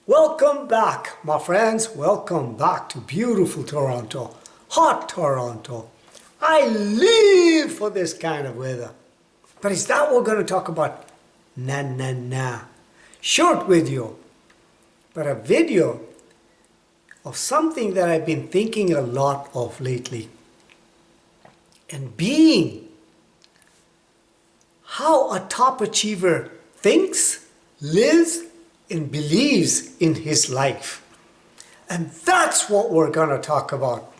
Welcome back, my friends. Welcome back to beautiful Toronto, hot Toronto. I live for this kind of weather. But is that what we're going to talk about? Nah. Short video, but a video of something that I've been thinking a lot of lately. And being how a top achiever thinks, lives, and believes in his life. And that's what we're going to talk about.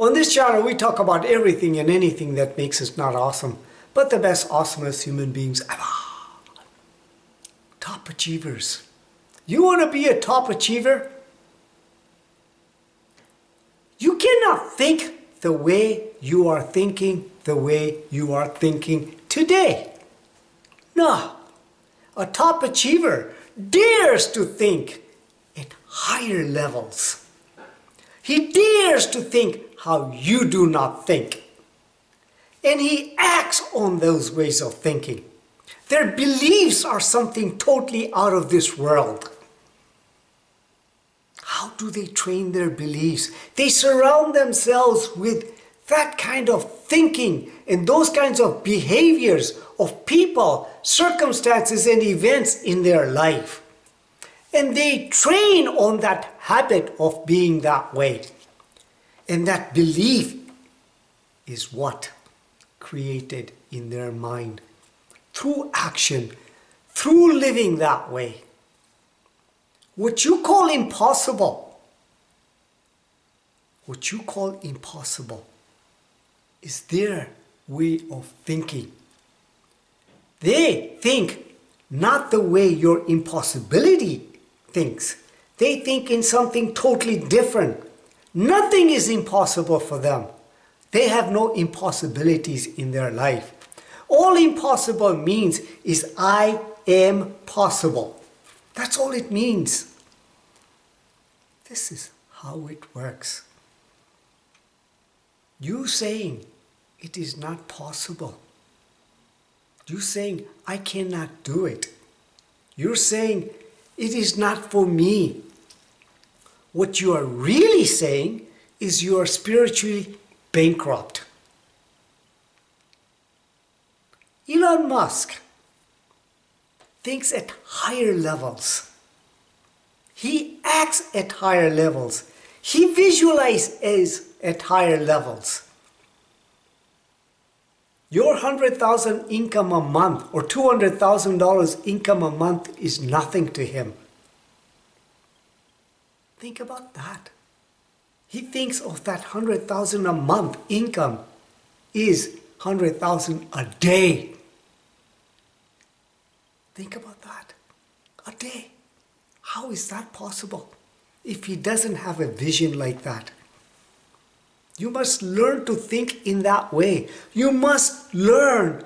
On this channel, we talk about everything and anything that makes us not awesome, but the best, awesomest human beings ever. Top achievers. You want to be a top achiever? You cannot think the way you are thinking today. No. A top achiever dares to think at higher levels. He dares to think how you do not think. And he acts on those ways of thinking. Their beliefs are something totally out of this world. How do they train their beliefs? They surround themselves with that kind of thinking and those kinds of behaviors of people, circumstances, and events in their life. And they train on that habit of being that way. And that belief is what created in their mind through action, through living that way. What you call impossible, is their way of thinking. They think not the way your impossibility thinks. They think in something totally different. Nothing is impossible for them. They have no impossibilities in their life. All impossible means is I am possible. That's all it means. This is how it works. You saying it is not possible. You saying I cannot do it. You're saying it is not for me. What you are really saying is you are spiritually bankrupt. Elon Musk thinks at higher levels. He acts at higher levels. He visualizes at higher levels. Your $100,000 income a month or $200,000 income a month is nothing to him. Think about that. He thinks of that $100,000 a month income is $100,000 a day. Think about that. A day. How is that possible if he doesn't have a vision like that? You must learn to think in that way. You must learn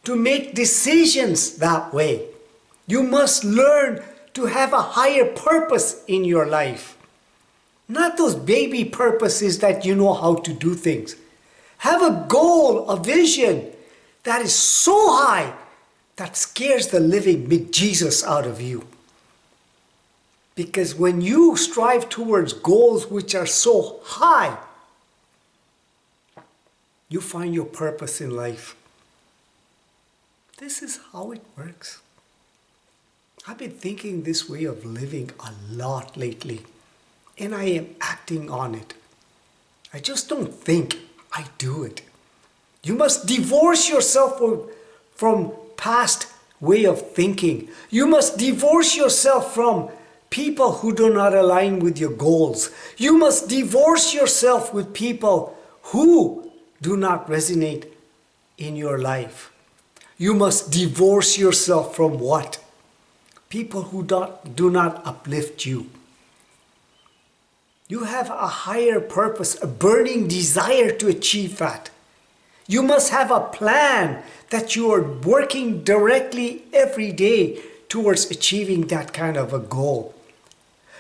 to make decisions that way. You must learn to have a higher purpose in your life. Not those baby purposes that you know how to do things. Have a goal, a vision that is so high that scares the living bejesus out of you. Because when you strive towards goals which are so high, you find your purpose in life. This is how it works. I've been thinking this way of living a lot lately, and I am acting on it. I just don't think, I do it. You must divorce yourself from past way of thinking. You must divorce yourself from people who do not align with your goals. You must divorce yourself with people who do not resonate in your life. You must divorce yourself from what? People who do not uplift you. You have a higher purpose, a burning desire to achieve that. You must have a plan that you are working directly every day towards achieving that kind of a goal.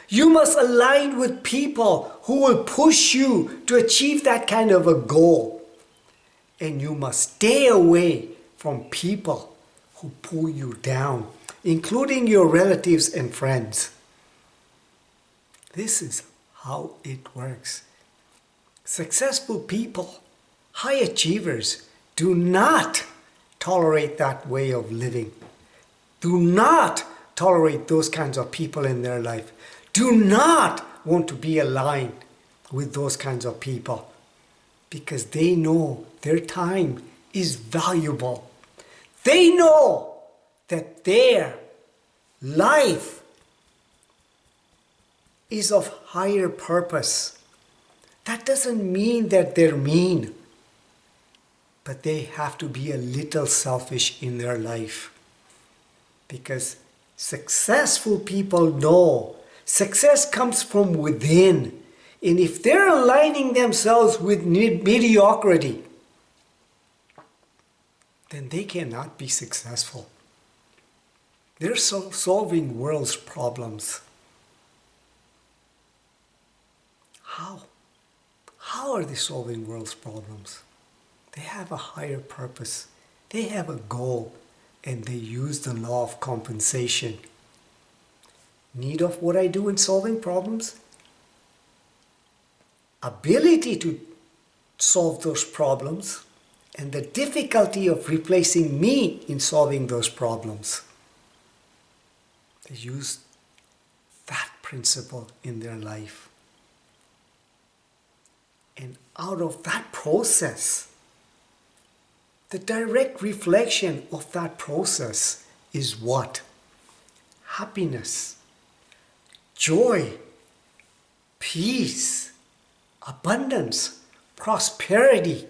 You must align with people who will push you to achieve that kind of a goal. And you must stay away from people who pull you down including your relatives and friends. This is how it works. Successful people, high achievers, do not tolerate that way of living. Do not tolerate those kinds of people in their life. Do not want to be aligned with those kinds of people because they know their time is valuable. They know that their life is of higher purpose. That doesn't mean that they're mean, but they have to be a little selfish in their life. Because successful people know success comes from within. And if they're aligning themselves with mediocrity, then they cannot be successful. They're solving world's problems. How? How are they solving world's problems? They have a higher purpose. They have a goal, and they use the law of compensation. Need of what I do in solving problems? Ability to solve those problems, and the difficulty of replacing me in solving those problems. They use that principle in their life. And out of that process, the direct reflection of that process is what? Happiness, joy, peace, abundance, prosperity,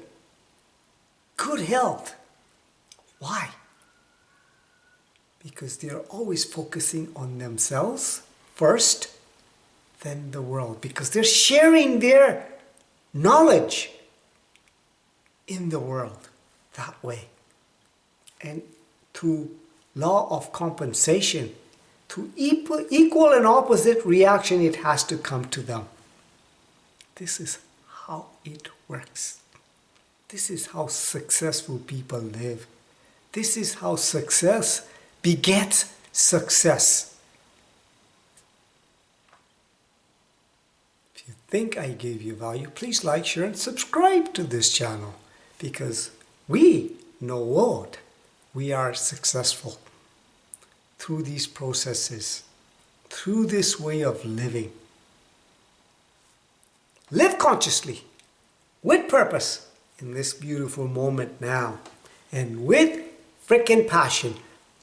good health. Why? Because they are always focusing on themselves first, then the world. Because they're sharing their knowledge in the world that way. And through law of compensation, to equal and opposite reaction, it has to come to them. This is how it works. This is how successful people live. This is how success begets success. If you think I gave you value, please like, share, and subscribe to this channel, because we know what we are successful through these processes, through this way of living. Live consciously, with purpose, in this beautiful moment now, and with freaking passion.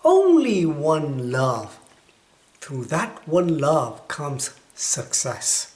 Only one love. Through that one love comes success.